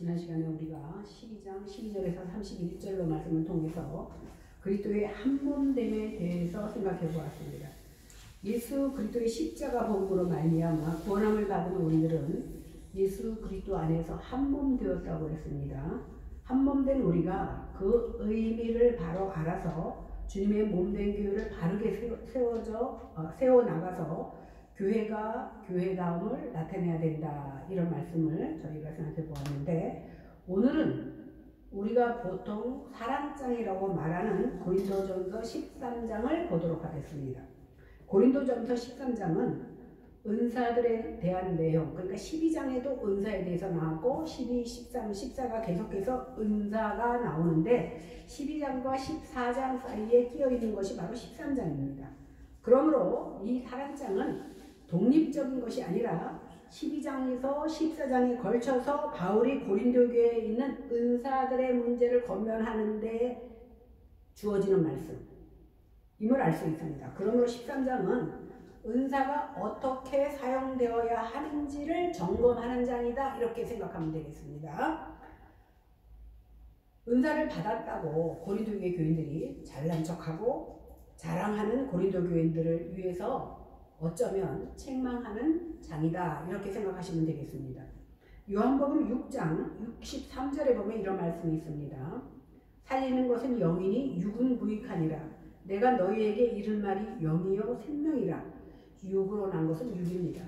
지난 시간에 우리가 12장 12절에서 31절로 말씀을 통해서 그리스도의 한몸됨에 대해서 생각해 보았습니다. 예수 그리스도의 십자가 복음으로 말미암아 구원함을 받은 우리들은 예수 그리스도 안에서 한몸 되었다고 했습니다. 한몸된 우리가 그 의미를 바로 알아서 주님의 몸된 교회를 바르게 세워나가서 교회가 교회다움을 나타내야 된다, 이런 말씀을 저희가 생각해 보았는데, 오늘은 우리가 보통 사랑장이라고 말하는 고린도전서 13장을 보도록 하겠습니다. 고린도전서 13장은 은사들에 대한 내용, 그러니까 12장에도 은사에 대해서 나왔고 12, 13, 14가 계속해서 은사가 나오는데 12장과 14장 사이에 끼어있는 것이 바로 13장입니다. 그러므로 이 사랑장은 독립적인 것이 아니라 12장에서 14장에 걸쳐서 바울이 고린도 교회에 있는 은사들의 문제를 권면하는 데 주어지는 말씀임을 알 수 있습니다. 그러므로 13장은 은사가 어떻게 사용되어야 하는지를 점검하는 장이다, 이렇게 생각하면 되겠습니다. 은사를 받았다고 고린도 교회 교인들이 잘난 척하고 자랑하는 고린도 교인들을 위해서 어쩌면 책망하는 장이다, 이렇게 생각하시면 되겠습니다. 요한복음 6장 63절에 보면 이런 말씀이 있습니다. 살리는 것은 영이니 육은 무익하니라. 내가 너희에게 이를 말이 영이요 생명이라. 육으로 난 것은 육입니다.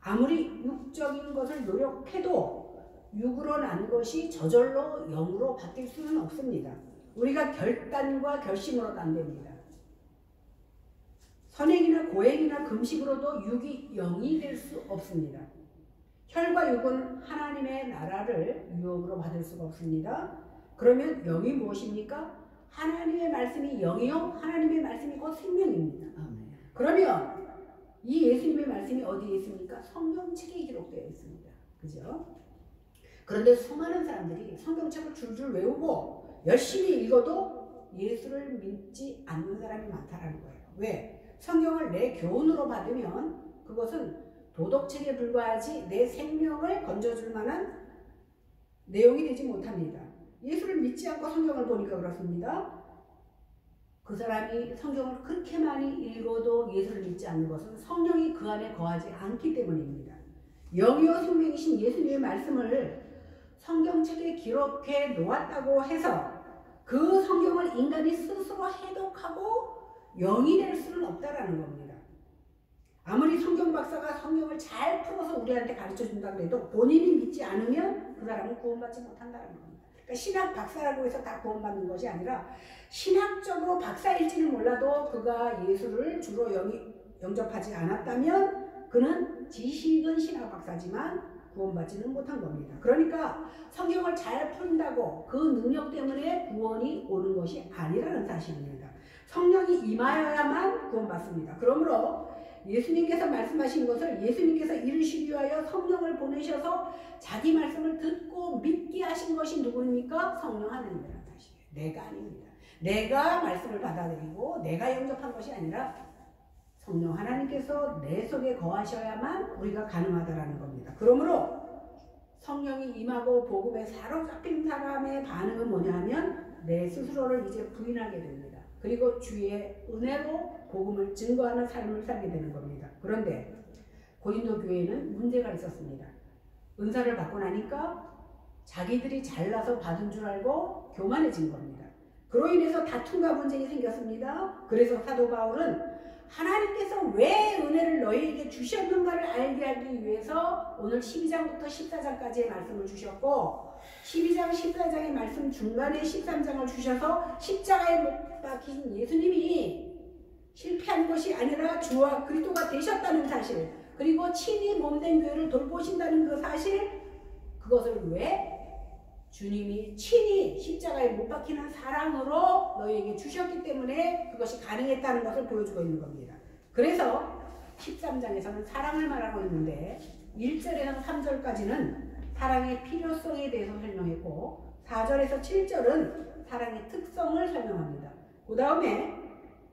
아무리 육적인 것을 노력해도 육으로 난 것이 저절로 영으로 바뀔 수는 없습니다. 우리가 결단과 결심으로도 안 됩니다. 선행이나 고행이나 금식으로도 육이 영이 될 수 없습니다. 혈과 육은 하나님의 나라를 유업으로 받을 수가 없습니다. 그러면 영이 무엇입니까? 하나님의 말씀이 영이요, 하나님의 말씀이 곧 생명입니다. 그러면 이 예수님의 말씀이 어디에 있습니까? 성경책에 기록되어 있습니다. 그죠? 그런데 수많은 사람들이 성경책을 줄줄 외우고 열심히 읽어도 예수를 믿지 않는 사람이 많다는 거예요. 왜? 성경을 내 교훈으로 받으면 그것은 도덕책에 불과하지 내 생명을 건져줄 만한 내용이 되지 못합니다. 예수를 믿지 않고 성경을 보니까 그렇습니다. 그 사람이 성경을 그렇게 많이 읽어도 예수를 믿지 않는 것은 성령이 그 안에 거하지 않기 때문입니다. 영이요 생명이신 예수님의 말씀을 성경책에 기록해 놓았다고 해서 그 성경을 인간이 스스로 해독하고 영이 될 수는 없다라는 겁니다. 아무리 성경 박사가 성경을 잘 풀어서 우리한테 가르쳐 준다 그래도 본인이 믿지 않으면 그 사람은 구원받지 못한다는 겁니다. 그러니까 신학 박사라고 해서 다 구원받는 것이 아니라 신학적으로 박사일지는 몰라도 그가 예수를 주로 영접하지 않았다면 그는 지식은 신학 박사지만 구원받지는 못한 겁니다. 그러니까 성경을 잘 푼다고 그 능력 때문에 구원이 오는 것이 아니라는 사실입니다. 성령이 임하여야만 구원받습니다. 그러므로 예수님께서 말씀하신 것을 예수님께서 이루시기 위하여 성령을 보내셔서 자기 말씀을 듣고 믿게 하신 것이 누구입니까? 성령 하나님이라는 사실이에요. 내가 아닙니다. 내가 말씀을 받아들이고 내가 영접한 것이 아니라 성령 하나님께서 내 속에 거하셔야만 우리가 가능하다라는 겁니다. 그러므로 성령이 임하고 복음에 사로잡힌 사람의 반응은 뭐냐 하면 내 스스로를 이제 부인하게 됩니다. 그리고 주의 은혜로 복음을 증거하는 삶을 살게 되는 겁니다. 그런데 고린도 교회에는 문제가 있었습니다. 은사를 받고 나니까 자기들이 잘나서 받은 줄 알고 교만해진 겁니다. 그로 인해서 다툼과 분쟁이 생겼습니다. 그래서 사도 바울은 하나님께서 왜 은혜를 너희에게 주셨는가를 알게 하기 위해서 오늘 12장부터 14장까지의 말씀을 주셨고 12장 14장의 말씀 중간에 13장을 주셔서 십자가에 못 박힌 예수님이 실패한 것이 아니라 주와 그리스도가 되셨다는 사실, 그리고 친히 몸된 교회를 돌보신다는 그 사실, 그것을 왜 주님이 친히 십자가에 못 박히는 사랑으로 너희에게 주셨기 때문에 그것이 가능했다는 것을 보여주고 있는 겁니다. 그래서 13장에서는 사랑을 말하고 있는데 1절에서 3절까지는 사랑의 필요성에 대해서 설명했고 4절에서 7절은 사랑의 특성을 설명합니다. 그 다음에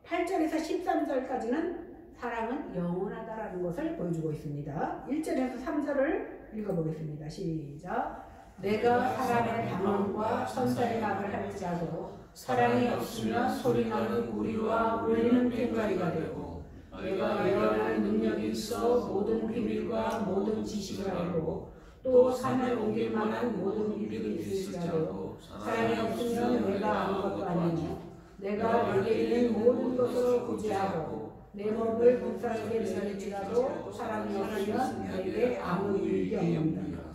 8절에서 13절까지는 사랑은 영원하다라는 것을 보여주고 있습니다. 1절에서 3절을 읽어보겠습니다. 시작. 내가 사람의 방언과 천사의 말을 할지라도 사랑이 없으면 소리나는 우리와 울리는 꽹과리가 되고 내가 예언할 능력이 있어 모든 비밀과 모든 지식을 알고 또 산을 옮길 만한 모든 일들이 있을지라도 사랑이 없으면 내가 아무것도 아니니 내가 내게 있는 모든 것으로 구제하고 내 몸을 불쌍하게 내릴지라도 사랑이 없으면 내게 아무 일이 없느니라.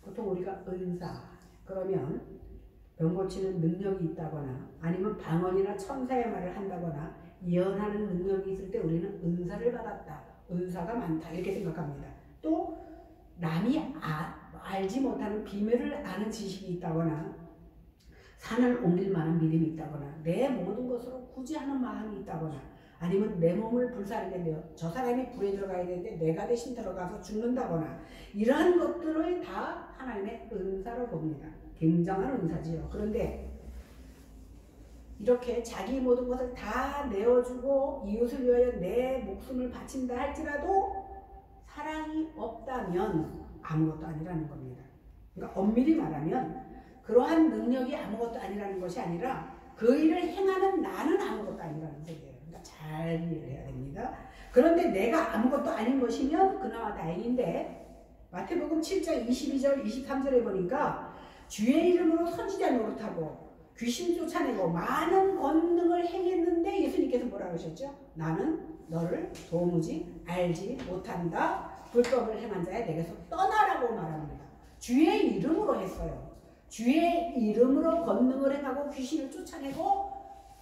보통 우리가 은사 그러면 병 고치는 능력이 있다거나 아니면 방언이나 천사의 말을 한다거나 예언하는 능력이 있을 때 우리는 은사를 받았다, 은사가 많다 이렇게 생각합니다. 또 남이 알지 못하는 비밀을 아는 지식이 있다거나 산을 옮길 만한 믿음이 있다거나 내 모든 것으로 구제하는 마음이 있다거나 아니면 내 몸을 불사르게 되어 저 사람이 불에 들어가야 되는데 내가 대신 들어가서 죽는다거나 이러한 것들을 다 하나님의 은사로 봅니다. 굉장한 은사지요. 그런데 이렇게 자기 모든 것을 다 내어주고 이웃을 위하여 내 목숨을 바친다 할지라도 사랑이 없다면 아무것도 아니라는 겁니다. 그러니까 엄밀히 말하면 그러한 능력이 아무것도 아니라는 것이 아니라 그 일을 행하는 나는 아무것도 아니라는 소리예요. 그러니까 잘 이해를 해야 됩니다. 그런데 내가 아무것도 아닌 것이면 그나마 다행인데 마태복음 7장 22절 23절에 보니까 주의 이름으로 선지자 노릇하고 귀신 쫓아내고 많은 권능을 행했는데 예수님께서 뭐라고 하셨죠? 나는 너를 도무지 알지 못한다. 불법을 행한 자야 내게서 떠나라고 말합니다. 주의 이름으로 했어요. 주의 이름으로 권능을 행하고 귀신을 쫓아내고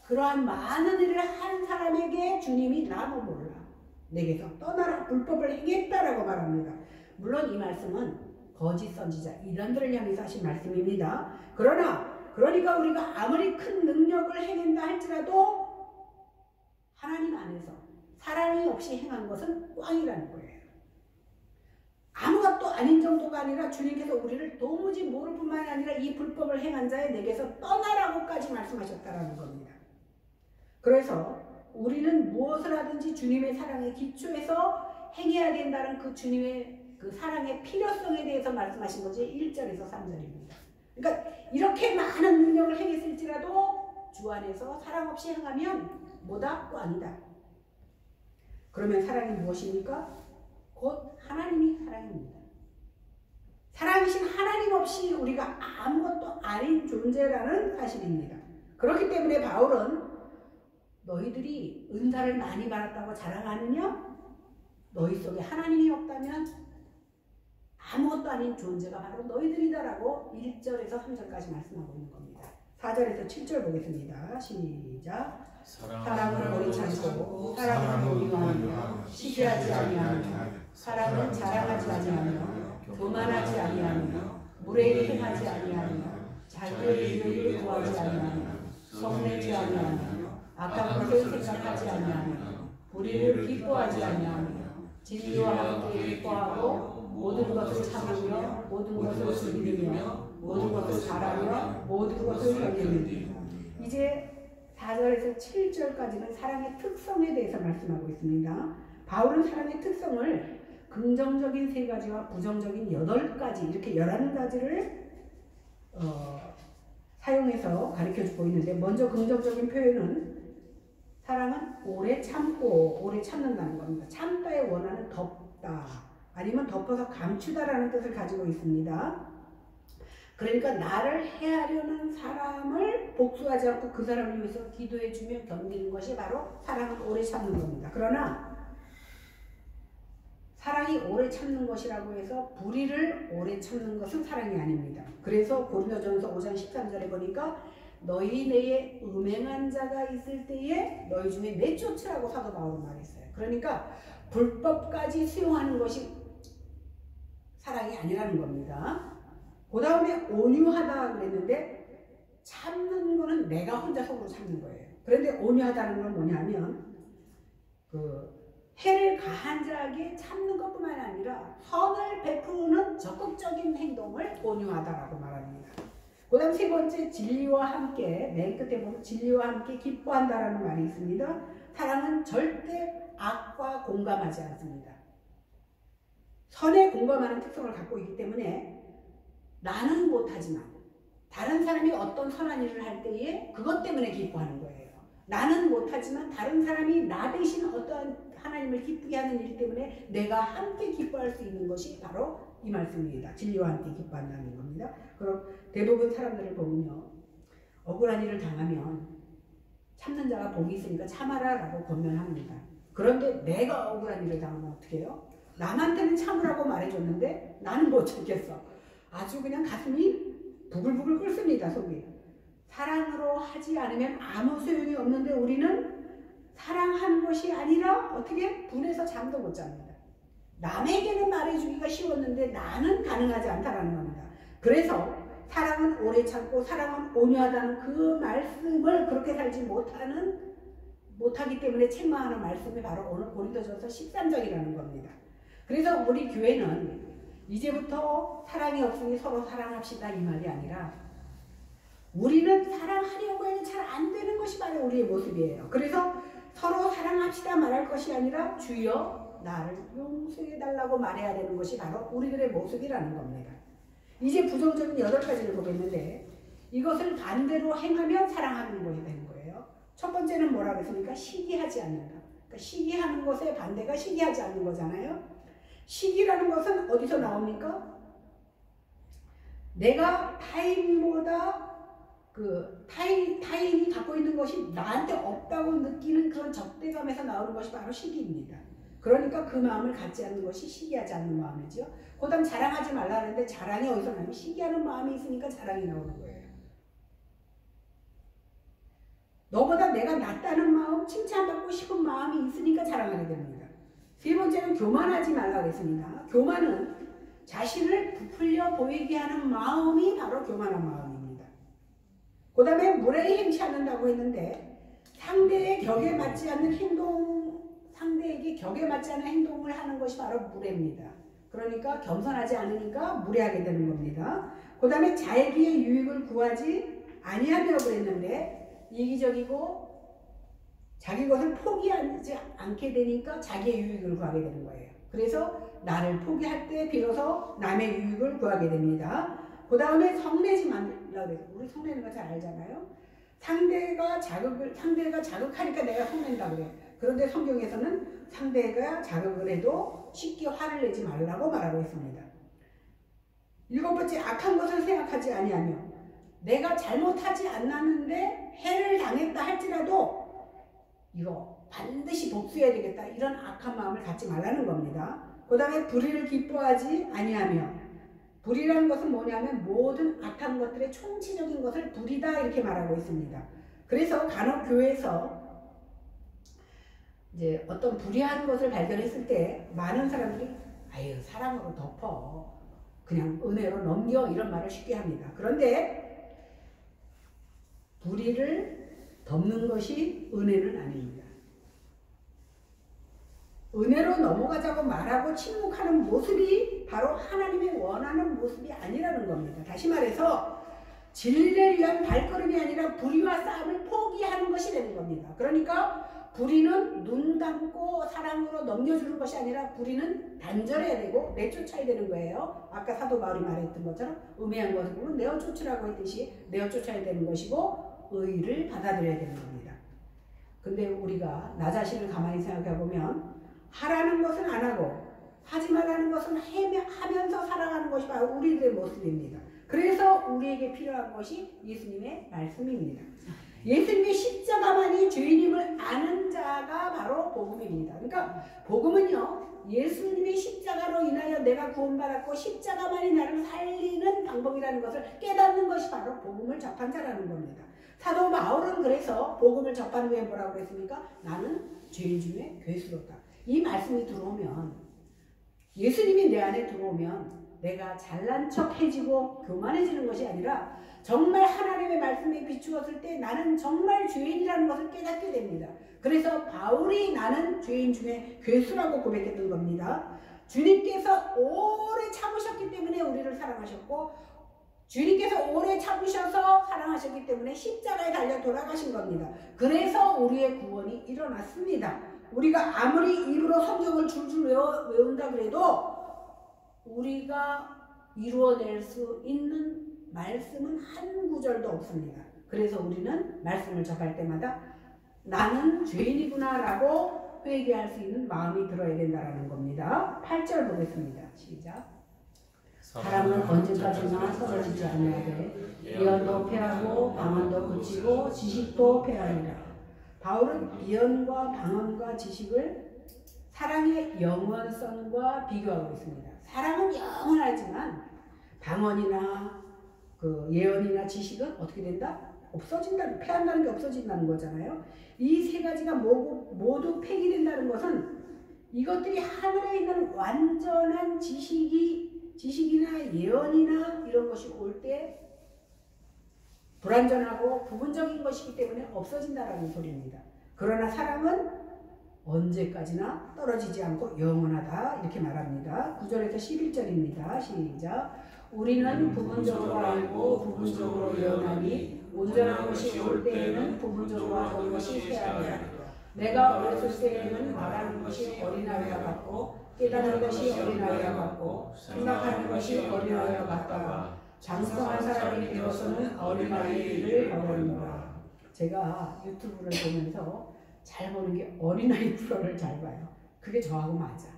그러한 많은 일을 한 사람에게 주님이 나도 몰라 내게서 떠나라 불법을 행했다라고 말합니다. 물론 이 말씀은 거짓 선지자 이단들을 향해서 하신 말씀입니다. 그러니까 우리가 아무리 큰 능력을 행한다 할지라도 하나님 안에서 사랑이 없이 행한 것은 꽝이라는 거예요. 아무것도 아닌 정도가 아니라 주님께서 우리를 도무지 모를 뿐만 아니라 이 불법을 행한 자의 내게서 떠나라고까지 말씀하셨다라는 겁니다. 그래서 우리는 무엇을 하든지 주님의 사랑에 기초해서 행해야 된다는 그 주님의 그 사랑의 필요성에 대해서 말씀하신 것이 1절에서 3절입니다. 그러니까 이렇게 많은 능력을 행했을지라도 주 안에서 사랑 없이 행하면 뭐다? 꽝이다. 그러면 사랑이 무엇입니까? 곧 하나님이 사랑입니다. 사랑이신 하나님 없이 우리가 아무것도 아닌 존재라는 사실입니다. 그렇기 때문에 바울은 너희들이 은사를 많이 받았다고 자랑하느냐? 너희 속에 하나님이 없다면 아무것도 아닌 존재가 바로 너희들이다라고 1절에서 3절까지 말씀하고 있는 겁니다. 4절에서 7절 보겠습니다. 시작. 사랑은 버리지 않고 사랑은 온유하며 시기하지 아니하며 사랑은 자랑하지 아니하며 교만하지 아니하며 무례히 행하지 아니하며 자기의 이익을 구하지 아니하며 성내지 아니하며 악한 것을 생각하지 아니하며 불의를 기뻐하지 아니하며 진리와 함께 기뻐하고 모든 것을 참으며 모든 것을 즐기며 모든 것을 잘하며 모든 것을 견디느니. 이제 4절에서 7절까지는 사랑의 특성에 대해서 말씀하고 있습니다. 바울은 사랑의 특성을 긍정적인 3가지와 부정적인 8가지 이렇게 11가지를 사용해서 가르쳐주고 있는데 먼저 긍정적인 표현은 사랑은 오래 참고 오래 참는다는 겁니다. 참다의 원하는 덮다 아니면 덮어서 감추다라는 뜻을 가지고 있습니다. 그러니까 나를 해하려는 사람을 복수하지 않고 그 사람을 위해서 기도해주며 견디는 것이 바로 사랑은 오래 참는 겁니다. 그러나 사랑이 오래 참는 것이라고 해서 불의를 오래 참는 것은 사랑이 아닙니다. 그래서 고린도전서 5장 13절에 보니까 너희 내에 음행한 자가 있을 때에 너희 중에 내쫓으라고 사도 바울은 말했어요. 그러니까 불법까지 수용하는 것이 사랑이 아니라는 겁니다. 그 다음에 온유하다 그랬는데 참는 거는 내가 혼자 속으로 참는 거예요. 그런데 온유하다는 건 뭐냐면 해를 가한 자에게 참는 것뿐만 아니라 선을 베푸는 적극적인 행동을 온유하다라고 말합니다. 그 다음 3번째 진리와 함께 맨 끝에 보면 진리와 함께 기뻐한다라는 말이 있습니다. 사랑은 절대 악과 공감하지 않습니다. 선에 공감하는 특성을 갖고 있기 때문에 나는 못하지만 다른 사람이 어떤 선한 일을 할 때에 그것 때문에 기뻐하는 거예요. 나는 못하지만 다른 사람이 나 대신 어떠한 하나님을 기쁘게 하는 일 때문에 내가 함께 기뻐할 수 있는 것이 바로 이 말씀입니다. 진리와 함께 기뻐한다는 겁니다. 그럼 대부분 사람들을 보면요, 억울한 일을 당하면 참는 자가 복이 있으니까 참아라 라고 권면합니다. 그런데 내가 억울한 일을 당하면 어떻게 해요? 남한테는 참으라고 말해줬는데 나는 못 참겠어. 아주 그냥 가슴이 부글부글 끓습니다. 속이. 사랑으로 하지 않으면 아무 소용이 없는데 우리는 사랑하는 것이 아니라 어떻게? 분해서 잠도 못 잡니다. 남에게는 말해주기가 쉬웠는데 나는 가능하지 않다라는 겁니다. 그래서 사랑은 오래 참고 사랑은 온유하다는 그 말씀을 그렇게 살지 못하기 때문에 책망하는 말씀이 바로 오늘 고린도전서 13장이라는 겁니다. 그래서 우리 교회는 이제부터 사랑이 없으니 서로 사랑합시다 이 말이 아니라 우리는 사랑하려고 해도 잘 안 되는 것이 바로 우리의 모습이에요. 그래서 서로 사랑합시다 말할 것이 아니라 주여 나를 용서해달라고 말해야 되는 것이 바로 우리들의 모습이라는 겁니다. 이제 부정적인 8가지를 보겠는데 이것을 반대로 행하면 사랑하는 것이 되는 거예요. 첫 번째는 뭐라고 했습니까? 시기하지 않는다. 그러니까 시기하는 것의 반대가 시기하지 않는 거잖아요. 시기라는 것은 어디서 나옵니까? 내가 타인보다 타인이 갖고 있는 것이 나한테 없다고 느끼는 그런 적대감에서 나오는 것이 바로 시기입니다. 그러니까 그 마음을 갖지 않는 것이 시기하지 않는 마음이죠. 그 다음 자랑하지 말라는데 자랑이 어디서 나면 시기하는 마음이 있으니까 자랑이 나오는 거예요. 너보다 내가 낫다는 마음, 칭찬받고 싶은 마음이 있으니까 자랑하게 됩니다. 세 번째는 교만하지 말라고 했습니다. 교만은 자신을 부풀려 보이게 하는 마음이 바로 교만한 마음입니다. 그 다음에 무례히 행치 않는다고 했는데 상대에게 격에 맞지 않는 행동을 하는 것이 바로 무례입니다. 그러니까 겸손하지 않으니까 무례하게 되는 겁니다. 그 다음에 자기의 유익을 구하지 아니하려고 했는데 이기적이고 자기 것을 포기하지 않게 되니까 자기의 유익을 구하게 되는 거예요. 그래서 나를 포기할 때 비로소 남의 유익을 구하게 됩니다. 그 다음에 성내지 말라고 해서 우리 성내는 거 잘 알잖아요. 상대가 자극하니까 내가 성낸다고 그래요. 그런데 성경에서는 상대가 자극을 해도 쉽게 화를 내지 말라고 말하고 있습니다. 7번째, 악한 것을 생각하지 아니하며 내가 잘못하지 않았는데 해를 당했다 할지라도 이거 반드시 복수해야 되겠다 이런 악한 마음을 갖지 말라는 겁니다. 그 다음에 불의를 기뻐하지 아니하며 불이라는 것은 뭐냐면 모든 악한 것들의 총체적인 것을 불이다 이렇게 말하고 있습니다. 그래서 간혹 교회에서 이제 어떤 불의한 것을 발견했을 때 많은 사람들이 아유 사랑으로 덮어 그냥 은혜로 넘겨 이런 말을 쉽게 합니다. 그런데 불의를 덮는 것이 은혜는 아닙니다. 은혜로 넘어가자고 말하고 침묵하는 모습이 바로 하나님이 원하는 모습이 아니라는 겁니다. 다시 말해서 진리를 위한 발걸음이 아니라 불의와 싸움을 포기하는 것이 되는 겁니다. 그러니까 불의는 눈 감고 사랑으로 넘겨주는 것이 아니라 불의는 단절해야 되고 내쫓아야 되는 거예요. 아까 사도 바울이 말했던 것처럼 음해한 것을 내어쫓으라고 했듯이 내어쫓아야 되는 것이고 의의를 받아들여야 되는 겁니다. 근데 우리가 나 자신을 가만히 생각해 보면 하라는 것은 안 하고 하지 말라는 것은 하면서 살아가는 것이 바로 우리들의 모습입니다. 그래서 우리에게 필요한 것이 예수님의 말씀입니다. 예수님의 십자가만이 죄인임을 아는 자가 바로 복음입니다. 그러니까 복음은요, 예수님의 십자가로 인하여 내가 구원받았고 십자가만이 나를 살리는 방법이라는 것을 깨닫는 것이 바로 복음을 접한 자라는 겁니다. 사도 바울은 그래서 복음을 접한 후에 뭐라고 그랬습니까? 나는 죄인 중에 괴수로다. 이 말씀이 들어오면, 예수님이 내 안에 들어오면 내가 잘난 척해지고 교만해지는 것이 아니라 정말 하나님의 말씀에 비추었을 때 나는 정말 죄인이라는 것을 깨닫게 됩니다. 그래서 바울이 나는 죄인 중에 괴수라고 고백했던 겁니다. 주님께서 오래 참으셨기 때문에 우리를 사랑하셨고 주님께서 오래 참으셔서 사랑하셨기 때문에 십자가에 달려 돌아가신 겁니다. 그래서 우리의 구원이 일어났습니다. 우리가 아무리 입으로 성경을 줄줄 외운다 그래도 우리가 이루어낼 수 있는 말씀은 한 구절도 없습니다. 그래서 우리는 말씀을 접할 때마다 나는 죄인이구나 라고 회개할 수 있는 마음이 들어야 된다는 겁니다. 8절 보겠습니다. 시작. 사람은 언제까지나 떨어지지 않냐되 예언도 패하고 방언도 그치고 지식도 패하리라. 바울은 예언과 방언과 지식을 사랑의 영원성과 비교하고 있습니다. 사랑은 영원하지만 방언이나 그 예언이나 지식은 어떻게 된다? 없어진다, 패한다는 게 없어진다는 거잖아요. 이 세 가지가 모두 폐기된다는 것은 이것들이 하늘에 있는 완전한 지식이나 예언이나 이런 것이 올 때 불완전하고 부분적인 것이기 때문에 없어진다라는 소리입니다. 그러나 사랑은 언제까지나 떨어지지 않고 영원하다 이렇게 말합니다. 9절에서 11절입니다. 시작. 우리는 부분적으로 알고 부분적으로 예언하니 온전한 것이 올 때에는 부분적으로 하던 것이 쇠하리라. 내가 어렸을 때에는 말하는 것이 어린아이와 같고 깨닫는 것이 어린아이와 같고 생각하는 것이 어린아이와 같다가 장성한 사람이 되어서는 어린아이의 일을 버리노라. 제가 유튜브를 보면서 잘 보는 게 어린아이 프로를 잘 봐요. 그게 저하고 맞아.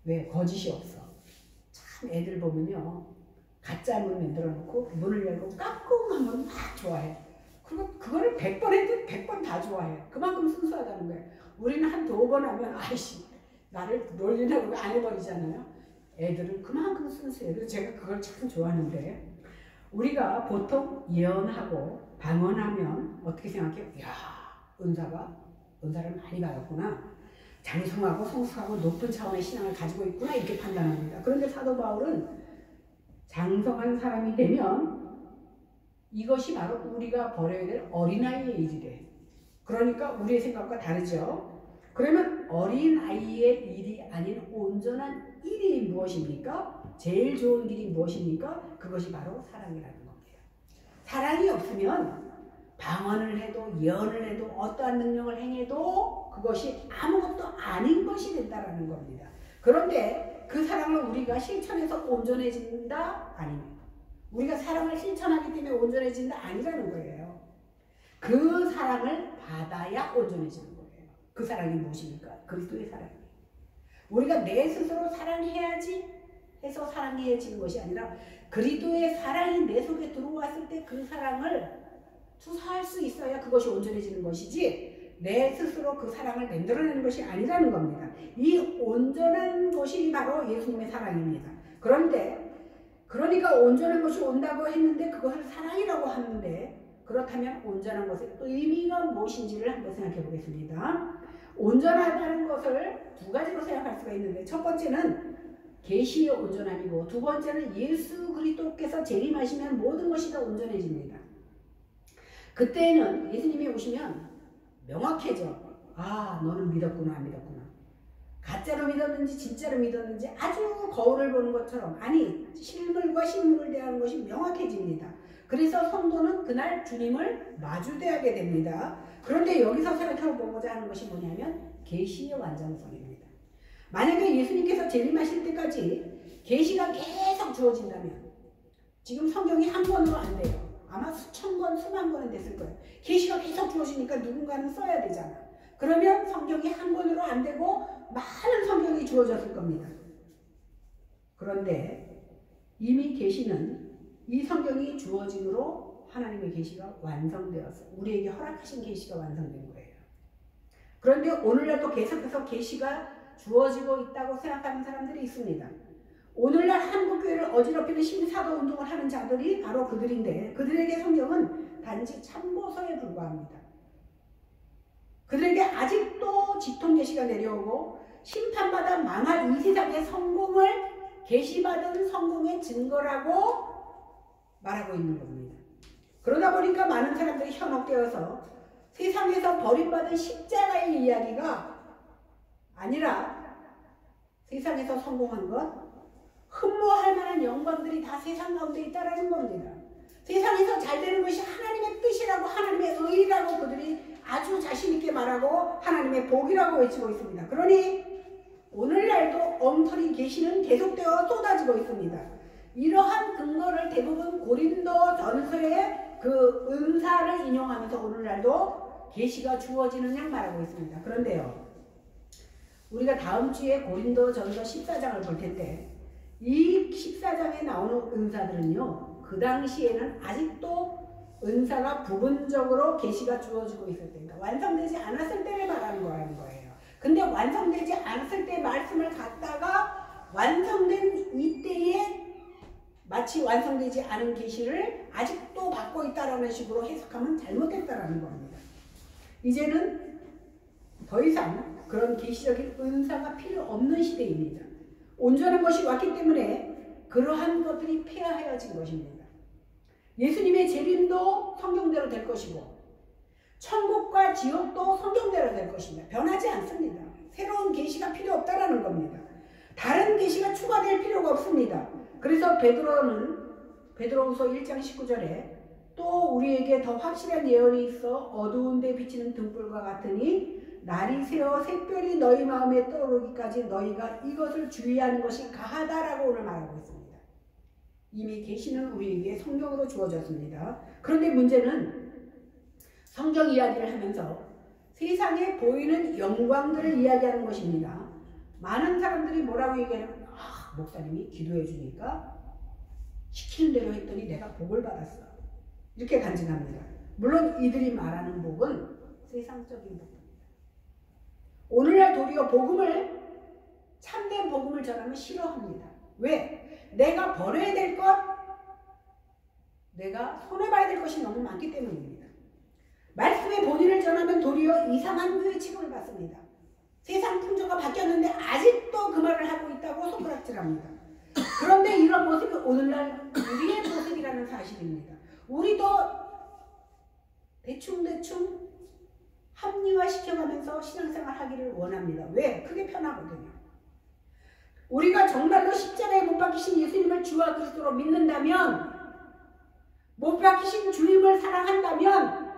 왜? 거짓이 없어. 참 애들 보면요. 가짜 문 만들어 놓고 문을 열고 까꿍하면 막 좋아해. 그리고 그거를 100번 해도 100번 다 좋아해. 그만큼 순수하다는 거예요. 우리는 한 2번 하면 아이씨 나를 놀리려고 안 해버리잖아요. 애들은 그만큼 순수해요. 그래서 제가 그걸 참 좋아하는데 우리가 보통 예언하고 방언하면 어떻게 생각해요? 이야 은사를 많이 받았구나. 장성하고 성숙하고 높은 차원의 신앙을 가지고 있구나 이렇게 판단합니다. 그런데 사도 바울은 장성한 사람이 되면 이것이 바로 우리가 버려야 될 어린아이의 일이래. 그러니까 우리의 생각과 다르죠. 그러면 어린아이의 일이 아닌 온전한 일이 무엇입니까? 제일 좋은 길이 무엇입니까? 그것이 바로 사랑이라는 겁니다. 사랑이 없으면 방언을 해도 예언을 해도 어떠한 능력을 행해도 그것이 아무것도 아닌 것이 된다는 겁니다. 그런데 그 사랑을 우리가 실천해서 온전해진다? 아닙니다. 우리가 사랑을 실천하기 때문에 온전해진다? 아니라는 거예요. 그 사랑을 받아야 온전해지는 거예요. 그 사랑이 무엇입니까? 그리스도의 사랑이에요. 우리가 내 스스로 사랑해야지 해서 사랑해지는 것이 아니라 그리스도의 사랑이 내 속에 들어왔을 때 그 사랑을 투사할 수 있어야 그것이 온전해지는 것이지 내 스스로 그 사랑을 만들어내는 것이 아니라는 겁니다. 이 온전한 것이 바로 예수님의 사랑입니다. 그러니까 온전한 것이 온다고 했는데 그것을 사랑이라고 하는데 그렇다면 온전한 것의 의미가 무엇인지를 한번 생각해 보겠습니다. 온전하다는 것을 두 가지로 생각할 수가 있는데 첫 번째는 계시의 온전함이고 두 번째는 예수 그리스도께서 재림하시면 모든 것이 다 온전해집니다. 그때는 예수님이 오시면 명확해져. 아, 너는 믿었구나, 안 믿었구나. 가짜로 믿었는지 진짜로 믿었는지 아주 거울을 보는 것처럼 아니 실물과 실물을 대하는 것이 명확해집니다. 그래서 성도는 그날 주님을 마주대하게 됩니다. 그런데 여기서 생각해보고자 하는 것이 뭐냐면 계시의 완전성입니다. 만약에 예수님께서 재림하실 때까지 계시가 계속 주어진다면 지금 성경이 한 권으로 안 돼요. 아마 수천 권, 수만 권은 됐을 거예요. 계시가 계속 주어지니까 누군가는 써야 되잖아. 그러면 성경이 한 권으로 안 되고 많은 성경이 주어졌을 겁니다. 그런데 이미 계시는 이 성경이 주어짐으로 하나님의 계시가 완성되었어요. 우리에게 허락하신 계시가 완성된 거예요. 그런데 오늘날도 계속해서 계시가 주어지고 있다고 생각하는 사람들이 있습니다. 오늘날 한국교회를 어지럽히는 신사도 운동을 하는 자들이 바로 그들인데 그들에게 성경은 단지 참고서에 불과합니다. 그들에게 아직도 직통계시가 내려오고 심판받아 망할 이 세상의 성공을 계시받은 성공의 증거라고 말하고 있는 겁니다. 그러다 보니까 많은 사람들이 현혹되어서 세상에서 버림받은 십자가의 이야기가 아니라 세상에서 성공한 것 흠모할 만한 영광들이 다 세상 가운데 있다라는 겁니다. 세상에서 잘 되는 것이 하나님의 뜻이라고 하나님의 의라고 그들이 아주 자신 있게 말하고 하나님의 복이라고 외치고 있습니다. 그러니 오늘날도 엉터리 계시는 계속되어 쏟아지고 있습니다. 이러한 근거를 대부분 고린도 전서의 그 은사를 인용하면서 오늘날도 계시가 주어지는 양 말하고 있습니다. 그런데요, 우리가 다음 주에 고린도 전서 14장을 볼 텐데 이 14장에 나오는 은사들은요, 그 당시에는 아직도 은사가 부분적으로 계시가 주어지고 있을 때입니다. 완성되지 않았을 때를 말하는 거예요. 근데 완성되지 않았을 때 말씀을 갖다가 완성된 이때에 마치 완성되지 않은 계시를 아직도 받고 있다라는 식으로 해석하면 잘못됐다라는 겁니다. 이제는 더 이상 그런 계시적인 은사가 필요 없는 시대입니다. 온전한 것이 왔기 때문에 그러한 것들이 폐하여진 것입니다. 예수님의 재림도 성경대로 될 것이고 천국과 지옥도 성경대로 될 것입니다. 변하지 않습니다. 새로운 계시가 필요 없다라는 겁니다. 다른 계시가 추가될 필요가 없습니다. 그래서 베드로후서 1장 19절에 또 우리에게 더 확실한 예언이 있어 어두운 데 비치는 등불과 같으니 날이 새어 샛별이 너희 마음에 떠오르기까지 너희가 이것을 주의하는 것이 가하다라고 오늘 말하고 있습니다. 이미 계시는 우리에게 성경으로 주어졌습니다. 그런데 문제는 성경 이야기를 하면서 세상에 보이는 영광들을 이야기하는 것입니다. 많은 사람들이 뭐라고 얘기하냐면 목사님이 기도해 주니까 시키는 대로 했더니 내가 복을 받았어. 이렇게 간증합니다. 물론 이들이 말하는 복은 세상적인 복입니다. 오늘날 도리어 복음을, 참된 복음을 전하면 싫어합니다. 왜? 내가 버려야 될 것, 내가 손해봐야 될 것이 너무 많기 때문입니다. 말씀의 본의를 전하면 도리어 이상한 류의 취급을 받습니다. 세상 풍조가 바뀌었는데 아직도 그 말을 하고 있다고 손가락질합니다. 그런데 이런 모습이 오늘날 우리의 모습이라는 사실입니다. 우리도 대충대충 합리화시켜가면서 신앙생활 하기를 원합니다. 왜? 그게 편하거든요. 우리가 정말로 십자가에 못 박히신 예수님을 주와 그리스도로 믿는다면, 못 박히신 주님을 사랑한다면,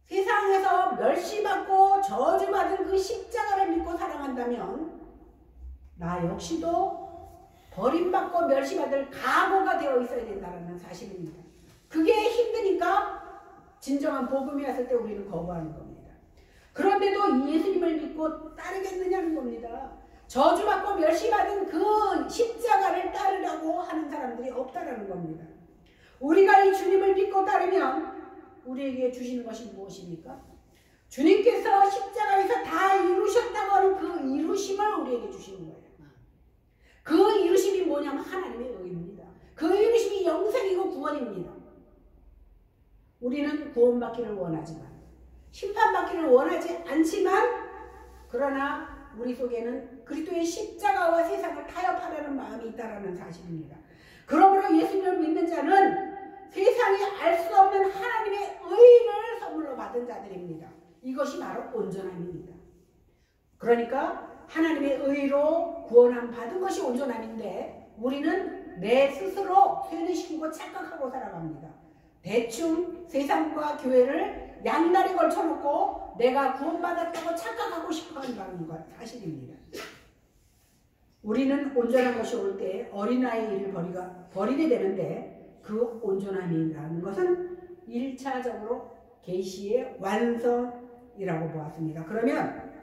세상에서 멸시받고 저주받은 그 십자가를 믿고 사랑한다면 나 역시도 버림받고 멸시받을 각오가 되어 있어야 된다는 사실입니다. 그게 힘드니까 진정한 복음이 왔을 때 우리는 거부하는 겁니다. 그런데도 예수님을 믿고 따르겠느냐는 겁니다. 저주받고 멸시받은 그 십자가를 따르려고 하는 사람들이 없다라는 겁니다. 우리가 이 주님을 믿고 따르면 우리에게 주시는 것이 무엇입니까? 주님께서 십자가에서 다 이루셨다고 하는 그 이루심을 우리에게 주시는 거예요. 그 이루심이 뭐냐면 하나님의 의입니다. 그 이루심이 영생이고 구원입니다. 우리는 구원받기를 원하지만, 심판받기를 원하지 않지만, 그러나 우리 속에는 그리스도의 십자가와 세상을 타협하려는 마음이 있다는 사실입니다. 그러므로 예수님을 믿는 자는 세상이 알 수 없는 하나님의 의를 선물로 받은 자들입니다. 이것이 바로 온전함입니다. 그러니까 하나님의 의로 구원함 받은 것이 온전함인데 우리는 내 스스로 쇠뇌시키고 착각하고 살아갑니다. 대충 세상과 교회를 양다리 걸쳐놓고 내가 구원받았다고 착각하고 싶어한다는 것 사실입니다. 우리는 온전한 것이 올 때 어린아이의 일을 버리게 되는데 그 온전함이라는 것은 1차적으로 계시의 완성이라고 보았습니다. 그러면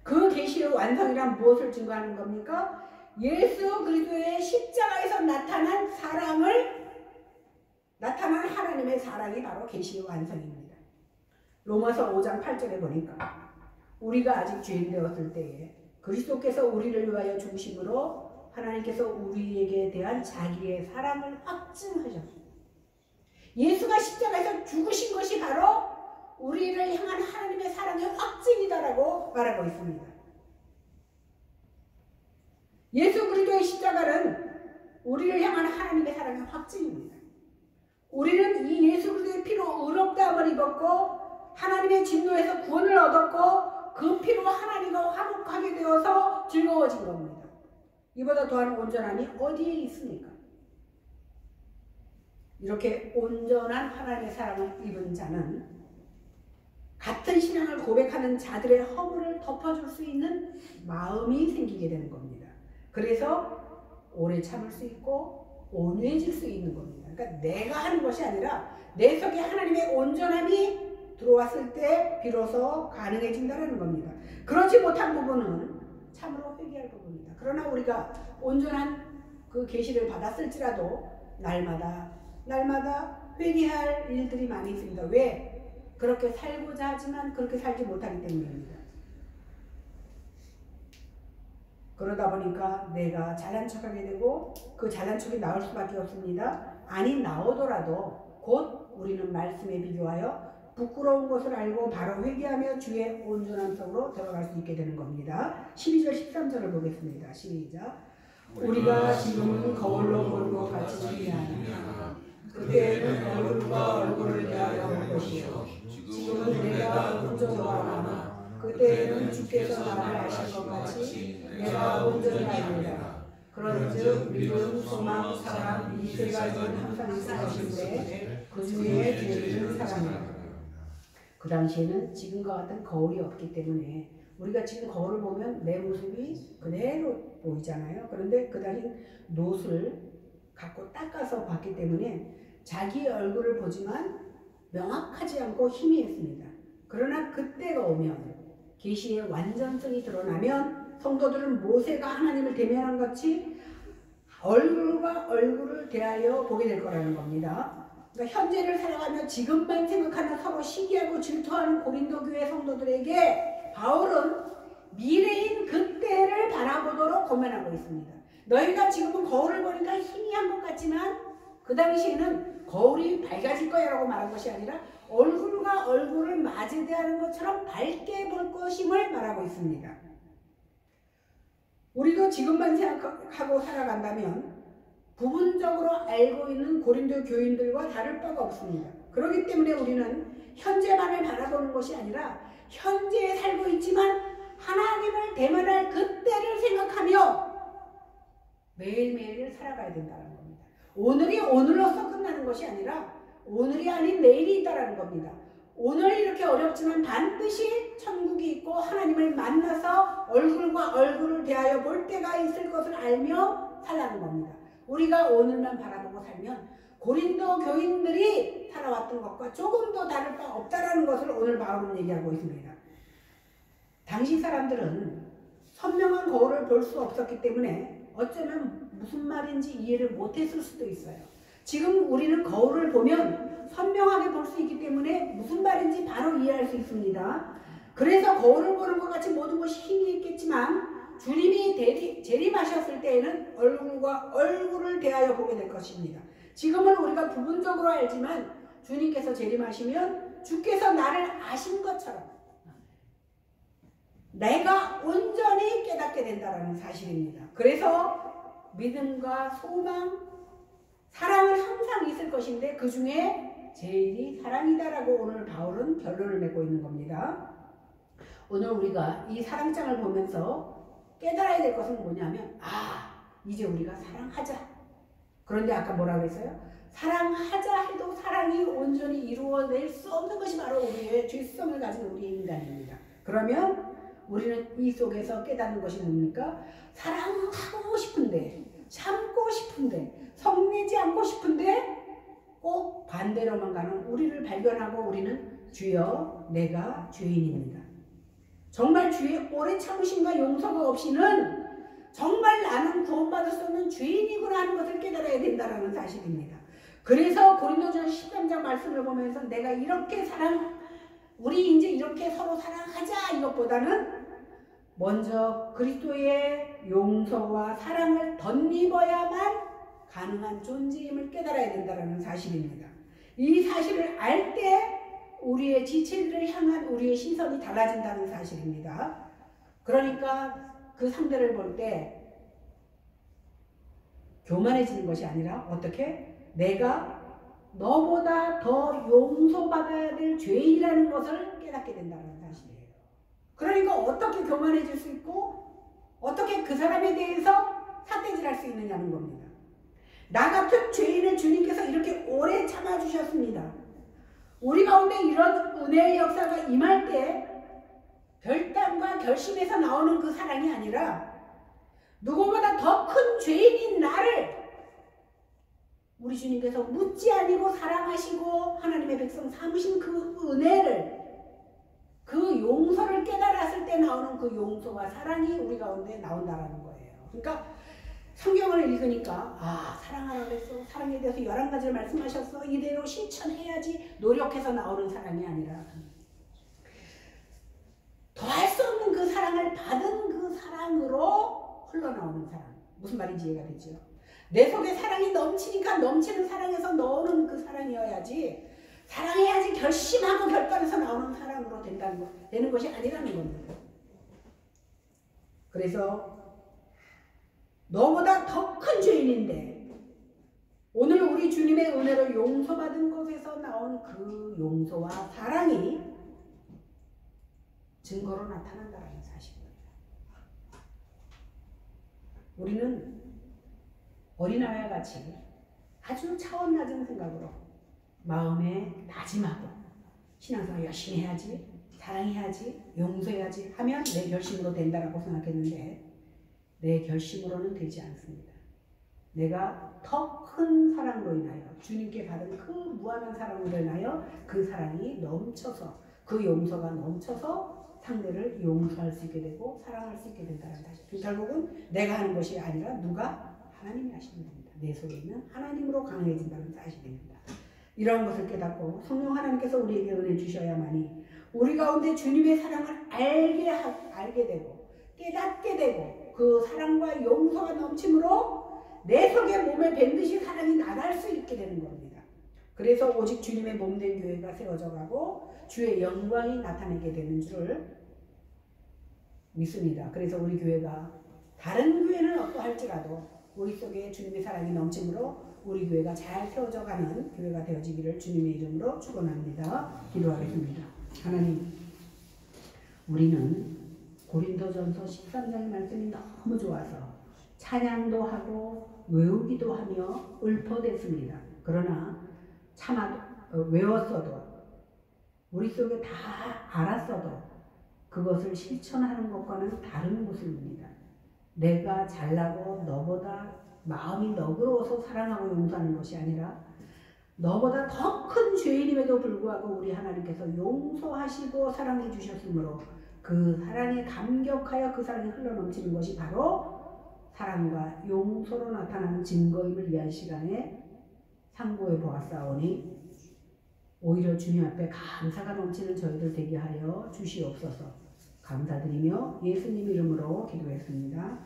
그 계시의 완성이란 무엇을 증거하는 겁니까? 예수 그리스도의 십자가에서 나타난 하나님의 사랑이 바로 계시의 완성입니다. 로마서 5장 8절에 보니까 우리가 아직 죄인 되었을 때에 그리스도께서 우리를 위하여 죽으심으로 하나님께서 우리에게 대한 자기의 사랑을 확증하셨습니다. 예수가 십자가에서 죽으신 것이 바로 우리를 향한 하나님의 사랑의 확증이다라고 말하고 있습니다. 예수 그리스도의 십자가는 우리를 향한 하나님의 사랑의 확증입니다. 우리는 이 예수 그리스도의 피로 의롭다함을 입었고 하나님의 진노에서 구원을 얻었고 그 피로 하나님과 화목하게 되어서 즐거워진 겁니다. 이보다 더한 온전함이 어디에 있습니까? 이렇게 온전한 하나님의 사랑을 입은 자는 같은 신앙을 고백하는 자들의 허물을 덮어줄 수 있는 마음이 생기게 되는 겁니다. 그래서 오래 참을 수 있고 온유해질 수 있는 겁니다. 그러니까 내가 하는 것이 아니라 내 속에 하나님의 온전함이 들어왔을 때 비로소 가능해진다는 겁니다. 그렇지 못한 부분은 참으로 회개할 부분이다. 그러나 우리가 온전한 그 계시를 받았을지라도 날마다 회개할 일들이 많이 있습니다. 왜? 그렇게 살고자 하지만 그렇게 살지 못하기 때문입니다. 그러다 보니까 내가 잘난 척하게 되고 그 잘난 척이 나올 수밖에 없습니다. 아니 나오더라도 곧 우리는 말씀에 비교하여 부끄러운 것을 알고 바로 회개하며 주의 온전한 속으로 들어갈 수 있게 되는 겁니다. 12절 13절을 보겠습니다. 시작. 우리가 지금은 거울로 보는 것 같지는 않으나 그때는 얼굴과 얼굴을 대하여 볼 것이요 지금은 내가 온전히 알아나 그때는 주께서 나를 아실 것 같이 내가 온전히 알리라. 그런즉 믿음, 소망, 사랑 이 세 가지는 항상 있을 것인데 그 중에 제일은 사랑이라. 그 당시에는 지금과 같은 거울이 없기 때문에 우리가 지금 거울을 보면 내 모습이 그대로 보이잖아요. 그런데 그 당시 놋을 갖고 닦아서 봤기 때문에 자기 얼굴을 보지만 명확하지 않고 희미했습니다. 그러나 그때가 오면 계시의 완전성이 드러나면 성도들은 모세가 하나님을 대면한 같이 얼굴과 얼굴을 대하여 보게 될 거라는 겁니다. 그러니까 현재를 살아가며 지금만 생각하는 서로 시기하고 질투하는 고린도 교회 성도들에게 바울은 미래인 그때를 바라보도록 권면하고 있습니다. 너희가 지금은 거울을 보니까 희미한 것 같지만 그 당시에는 거울이 밝아질 거야 라고 말한 것이 아니라 얼굴과 얼굴을 마주대하는 것처럼 밝게 볼 것임을 말하고 있습니다. 우리도 지금만 생각하고 살아간다면 부분적으로 알고 있는 고린도 교인들과 다를 바가 없습니다. 그렇기 때문에 우리는 현재만을 바라보는 것이 아니라 현재에 살고 있지만 하나님을 대면할 그때를 생각하며 매일매일을 살아가야 된다는 겁니다. 오늘이 오늘로서 끝나는 것이 아니라 오늘이 아닌 내일이 있다는 겁니다. 오늘 이렇게 어렵지만 반드시 천국이 있고 하나님을 만나서 얼굴과 얼굴을 대하여 볼 때가 있을 것을 알며 살라는 겁니다. 우리가 오늘만 바라보고 살면 고린도 교인들이 살아왔던 것과 조금도 다를 바 없다는 것을 오늘 바울은 얘기하고 있습니다. 당시 사람들은 선명한 거울을 볼 수 없었기 때문에 어쩌면 무슨 말인지 이해를 못했을 수도 있어요. 지금 우리는 거울을 보면 선명하게 볼 수 있기 때문에 무슨 말인지 바로 이해할 수 있습니다. 그래서 거울을 보는 것 같이 모든 것이 희미했겠지만 주님이 재림하셨을 때에는 얼굴과 얼굴을 대하여 보게 될 것입니다. 지금은 우리가 부분적으로 알지만 주님께서 재림하시면 주께서 나를 아신 것처럼 내가 온전히 깨닫게 된다는 사실입니다. 그래서 믿음과 소망, 사랑은 항상 있을 것인데 그 중에 제일이 사랑이다라고 오늘 바울은 결론을 맺고 있는 겁니다. 오늘 우리가 이 사랑장을 보면서 깨달아야 될 것은 뭐냐면 이제 우리가 사랑하자. 그런데 아까 뭐라고 했어요? 사랑하자 해도 사랑이 온전히 이루어낼 수 없는 것이 바로 우리의 죄성을 가진 우리의 인간입니다. 그러면 우리는 이 속에서 깨닫는 것이 뭡니까? 사랑하고 싶은데, 참고 싶은데, 성내지 않고 싶은데 꼭 반대로만 가는 우리를 발견하고 우리는 주여 내가 죄인입니다. 정말 주의 오래 참으심과 용서가 없이는 정말 나는 구원받을 수 없는 죄인이구나 하는 것을 깨달아야 된다는 사실입니다. 그래서 고린도전서 13장 말씀을 보면서 내가 이렇게 우리 이제 이렇게 서로 사랑하자 이것보다는 먼저 그리스도의 용서와 사랑을 덧입어야만 가능한 존재임을 깨달아야 된다는 사실입니다. 이 사실을 알 때 우리의 지체들을 향한 우리의 시선이 달라진다는 사실입니다. 그러니까 그 상대를 볼 때 교만해지는 것이 아니라 어떻게? 내가 너보다 더 용서받아야 될 죄인이라는 것을 깨닫게 된다는 사실이에요. 그러니까 어떻게 교만해질 수 있고 어떻게 그 사람에 대해서 삿대질할 수 있느냐는 겁니다. 나 같은 죄인을 주님께서 이렇게 오래 참아주셨습니다. 우리 가운데 이런 은혜의 역사가 임할 때 결단과 결심에서 나오는 그 사랑이 아니라 누구보다 더 큰 죄인인 나를 우리 주님께서 묻지 아니고 사랑하시고 하나님의 백성 삼으신 그 은혜를, 그 용서를 깨달았을 때 나오는 그 용서와 사랑이 우리 가운데 나온다라는 거예요. 그러니까 성경을 읽으니까 사랑하라 그랬어, 사랑에 대해서 11가지를 말씀하셨어, 이대로 실천해야지 노력해서 나오는 사랑이 아니라 더할 수 없는 그 사랑을 받은 그 사랑으로 흘러나오는 사랑. 무슨 말인지 이해가 되죠? 내 속에 사랑이 넘치니까 넘치는 사랑에서 넣는 그 사랑이어야지, 사랑해야지 결심하고 결단해서 나오는 사랑으로 되는 것이 아니라는 겁니다. 그래서 너보다 더 큰 죄인인데 오늘 우리 주님의 은혜로 용서받은 것에서 나온 그 용서와 사랑이 증거로 나타난다는 사실입니다. 우리는 어린아이와 같이 아주 차원 낮은 생각으로 마음에 다짐하고 신앙생활 열심히 해야지, 사랑해야지, 용서해야지 하면 내 결심으로 된다라고 생각했는데 내 결심으로는 되지 않습니다. 내가 더 큰 사랑으로 인하여 주님께 받은 그 무한한 사랑으로 인하여 그 사랑이 넘쳐서, 그 용서가 넘쳐서 상대를 용서할 수 있게 되고 사랑할 수 있게 된다는 사실. 결국은 내가 하는 것이 아니라 누가? 하나님이 하시는 겁니다. 내 속에 있는 하나님으로 강해진다는 사실입니다. 이러한 것을 깨닫고 성령 하나님께서 우리에게 은혜 주셔야만이 우리 가운데 주님의 사랑을 알게 되고 깨닫게 되고 그 사랑과 용서가 넘침으로 내 속에 몸에 밴듯이 사랑이 나갈 수 있게 되는 겁니다. 그래서 오직 주님의 몸된 교회가 세워져 가고 주의 영광이 나타나게 되는 줄을 믿습니다. 그래서 우리 교회가 다른 교회는 어떠할지라도 우리 속에 주님의 사랑이 넘침으로 우리 교회가 잘 세워져 가는 교회가 되어지기를 주님의 이름으로 축원합니다. 기도하겠습니다. 하나님, 우리는 고린도전서 13장의 말씀이 너무 좋아서 찬양도 하고 외우기도 하며 읊어댔습니다. 그러나 외웠어도 우리 속에 다 알았어도 그것을 실천하는 것과는 다른 모습입니다. 내가 잘나고 너보다 마음이 너그러워서 사랑하고 용서하는 것이 아니라 너보다 더 큰 죄인임에도 불구하고 우리 하나님께서 용서하시고 사랑해 주셨으므로 그 사랑에 감격하여 그 사랑이 흘러넘치는 것이 바로 사랑과 용서로 나타나는 증거임을 위한 시간에 상고해 보았사오니 오히려 주님 앞에 감사가 넘치는 저희들 되게 하여 주시옵소서. 감사드리며 예수님 이름으로 기도했습니다.